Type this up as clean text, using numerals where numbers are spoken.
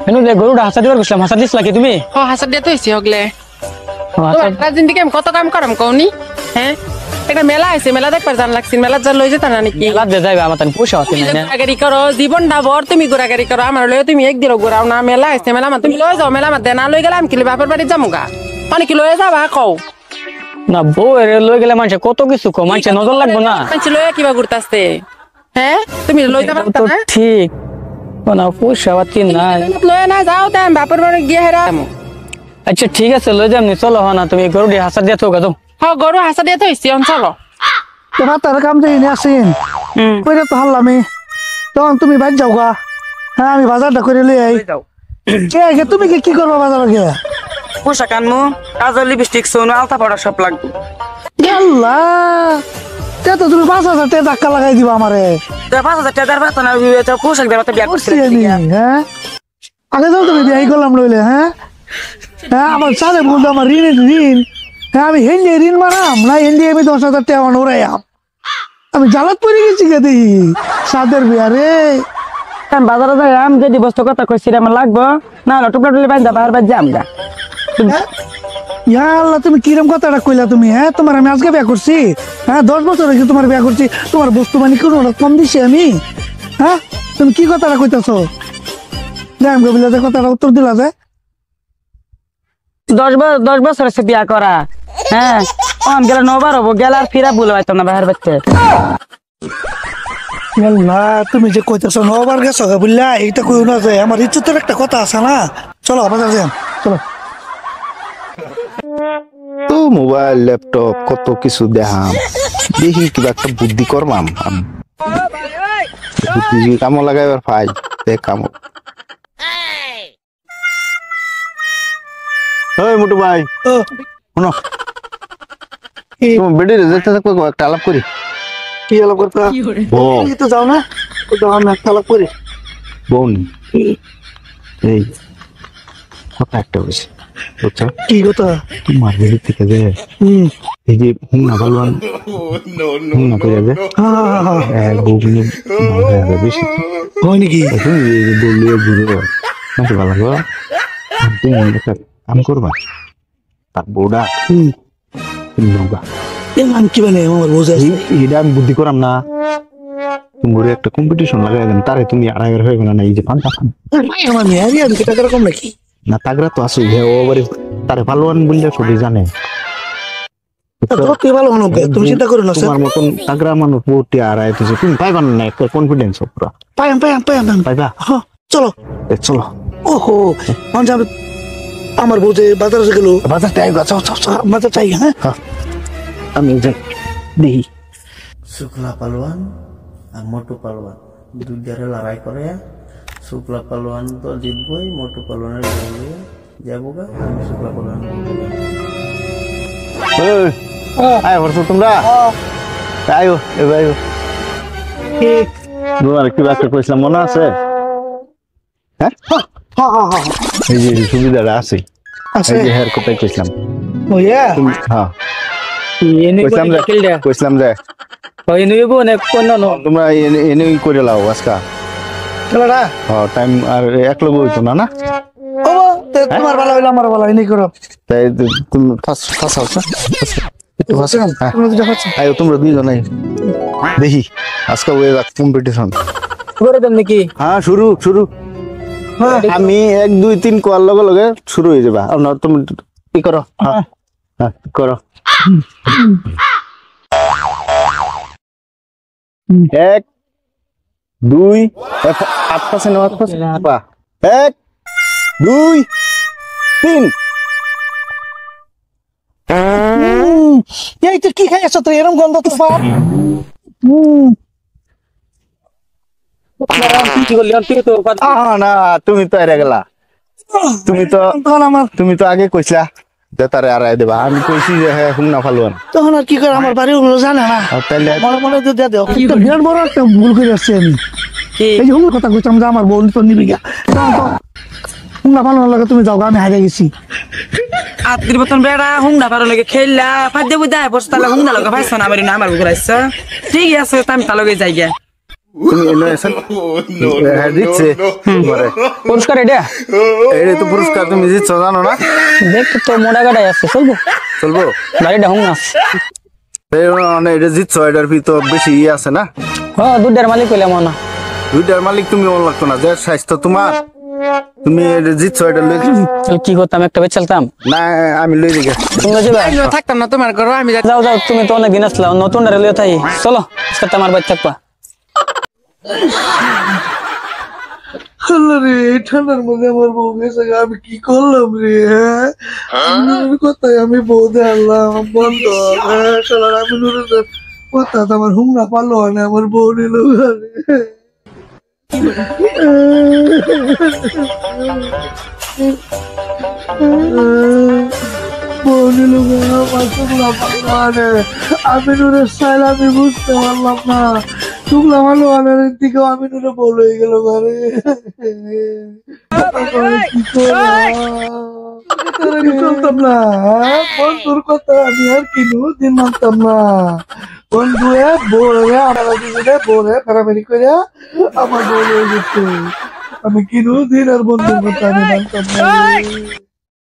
হেনো যে গরুটা হাসা দিবার গেছিলাম, হাসা দিস লাগে তুমি? ও হাসা দিয়ে তো হইছে হগলে তোমার জিন্দিগি আমি কত কাম করাম কওনি হ্যাঁ একটা মেলা আছে মেলা দেখবার জান লাগছিন মেলা যা লই যেতা না নাকি মেলা দে যাইবে আমার তান পয়সা আছে না ঘোরাঘুরি করো জীবনটা ভর তুমি ঘোরাঘুরি করো আমার লয়ে তুমি এক দিনও ঘোরাও না মেলা আছে মেলা মা তুমি লয়ে যাও মেলা মা দেনা লই গেলাম কি বাপের বাড়ি যামুগা মানে কি লয়ে যাবা কও না বউ এর লই গেলে মানুষ কত কিছু কো মানুষ নজর লাগবো না মানুষ লয়ে কিবা ঘুরতাছে হ্যাঁ তুমি লই যাবা তো ঠিক না পয়সা পাতি না লয়ে না যাও তাই বাপের বাড়ি গিয়ে হেরাম আচ্ছা ঠিক আছে লই যাম নি চলো না তুমি গরুটি হাসা দিয়ে থাকো যাও হ্যাঁ গরু হাসা দিয়ে তো হইছে চলো তোমার তার কাম যে এনে আসেন কইরা তো হারলামে তখন তুমি বাইর যাও গা হ্যাঁ আমি বাজারটা করে লই আই কে তুমি কি করবা বাজারে গিয়ে পোশাক আনমু কাজল লিপস্টিক সোনো আলতা পাউডার সব লাগবে আল্লাহ তে তো তুমি 5,000 টাকা ধাক্কা লাগাই দিবা আমারে 5,000 টাকা দেবা না পোশাক দেবা তো বিয়া করছি হ্যাঁ আগে যাও তুমি বিয়ে করলাম লইলে হ্যাঁ হ্যাঁ আমার সাথে বলতো আমার ঋণ হ্যাঁ আমি হেন্ডি ঋণ মারাম না হেন্ডি আমি 10,000 টাকা উড়াইয়াম আমি জ্বালাত পড়ে গেছি কে দেখি সাদের বিয়া রে বাজারে যাই আম যদি বস্তু কথা কইছি আমার লাগবো না টুকরা টুলি বাইন্দা বাহার বাদ যাম গা ইয়া আল্লাহ তুমি কিরম কথাটা কইলা তুমি হ্যাঁ তোমার আমি আজকে বিয়া করছি হ্যাঁ 10 বছর আগে তোমার বিয়া করছি তোমার বস্তু মানে কোনো কম দিছি আমি হ্যাঁ তুমি কি কথাটা কইতাছো জাম গবিলা যে কথাটা উত্তর দিলা যে 10 বছর সে বিয়া করা হ্যাঁ অন গেলে 9 হবো গেলে আর ফিরা ভুল হইতো না বাহার বাচ্চা না তুমি যে কইতাছো 9 বার গেছো বুঝলা এইটা কইও না যে আমার ইজ্জতের একটা কথা আছে না চলো বাজার যাই চলো তো মোবাইল ল্যাপটপ কত কিছু দেখাম দেখি কিবা একটা বুদ্ধি করবাম বুদ্ধি কামো লাগাইবার ফাইল দেখ কামো ওই মোটু ভাই শুনো তুমি বেডে রেজাল্ট থাকবে একটা আলাপ করি কি আলাপ করতে তো যাও না তো আমি একটা আলাপ করি বোন এই কথা একটা বলছি বুঝছো কি কথা তোমার বেডে থেকে যে এই যে হুমনা বলবান হুমনা করে যে বউগুলো বেশি হয় নাকি তুমি বললে ঘুরে নাকি ভালো গো তুমি একটা কাম করবা তার বউটা নৌকা আমি কি মানে আমার বোঝা এটা আমি বুদ্ধি করাম না তুমি একটা কম্পিটিশন লাগাই দেন তারে তুমি আড়াইয়ের হয়ে গেল না এই যে পান্তা খান আমার মেয়ারি আমি কি টাকা কম নাকি না তাগরা তো আছে ও বাড়ি তারে ভালোবান বললে সবই জানে তো ভালো হনো তুমি চিন্তা করো না তোমার মতন তাগরা মানুষ বউটি আড়াই তো তুমি পাইবা না একটা কনফিডেন্স পুরো পাইম পাইবা চলো চলো ওহো মান যাবে আমার বউ যে বাজারে গেল বাজার চাই বাজার চাই হ্যাঁ আমি যাই দেখি শুক্লা পালোয়ান আর মোটু পালোয়ান দুইটারে লড়াই করে শুক্লা পালোয়ান তো জিতবই মোটু পালোয়ানের যাবো গা আমি শুক্লা পালোয়ান আয় বলছো তোমরা আয়ো এবার আয়ো তোমার কি বাচ্চা কইছিলাম মনে আছে হ্যাঁ এই যে সুবিধাটা আছে এই যে হেয়ার কোথায় কইছিলাম ও ইয়া হ্যাঁ এনে কইছিলাম যে ওই নিব না কোন না তোমরা এনে করে লাও আজকা খেলাটা হ্যাঁ টাইম আর এক লগ হইতো না না ও তোমার ভালো হইলো আমার ভালো হয়নি করো তাই তুমি ফাস হাউস না একটু ফাস আয় তোমরা দুইজনে দেখি আজকে ওই কম্পিটিশন করে দেন নাকি হ্যাঁ শুরু আমি 1 2 3 কোয়ার লগে লগে শুরু হয়ে যাবা আর তুমি কি করো হ্যাঁ করো 1 2 আটপাশে না 1 2 3 এই তো কি খাইছো তো এরকম গন্ধ তো বাপ না তুমি তো হেরে গেলা তুমি তো আগে কইছিলা যে তারে আড়াই দেবা আমি কইছি যে হ্যাঁ হুমনা ফালুয়ান তখন আর কি করে আমার বাড়ি ওগুলো জানে না তাইলে মনে তো দিয়ে দাও কিন্তু বিরাট বড় একটা ভুল করে আসছি আমি এই যে হুমনার কথা কইতাম যে আমার বোন তো নিবি গা হুমনা ফালুয়ান লাগে তুমি যাও আমি হারিয়ে গেছি আত্মীর মতন বেড়া হুংনা পারো লাগে খেললা ফাদ্যে বুঝা বসে তাহলে হুংনা লগে ভাইছ না আমার বুকুর আসছ ঠিক আছে আমি তা লগে যাই গিয়া তুমি এনে এসে হ্যাঁ দিচ্ছে তোমারে। পুরস্কার এটা এই তো পুরস্কার তুমি দিচ্ছ জানো না? দেখতে তো মোটা গাড়াই আছে, চলবো চলবো গাড়িটা হুম আছে। এই মানে এটা জিতছ, এটার ভিতর বেশি ইয়ে আছে না? হ্যাঁ দুধের মালিক হইলাম না। দুইটার মালিক তুমি মন লাগতো না, যে স্বাস্থ্য তোমার, তুমি এটা জিতছ, এটা লই তাহলে কি করতাম, একটা বেচ চালতাম। না আমি লই দিকে। তুমি যাবে? আমিও থাকতাম না তোমার ঘরে, আমি যাও যাও, তুমি তো অনেক দিন আসলা, নতুন রেলিও তাই চলো আজকে আমার বাড়ি থাকবা। আল্লাহ রে, এই ঠান্ডার মধ্যে আমার বউ গেছে গা, আমি কি করলাম রে? কোথায় আমি বউ দেখলাম বন্ধ, শালার আমি কথা আমার হুমরা পারলো না, আমার বউ নিল ঘরে। বউ নিল আমার শুকলা পারলো, আমি নুরের স্টাইল আমি বুঝতে পারলাম না, শুকলা ভালো আনার দিকে আমি নুরে বউ হয়ে গেল ঘরে। চলতাম না বন্ধুর কথা, আমি আর কিনু দিন মানতাম না। বন্ধু বউরে আমার দুজনে বউরে ফেরাফেরি করে আমার বউ হয়ে গেছে, আমি কিনু দিন আর বন্ধুর কথা আমি মানতাম না।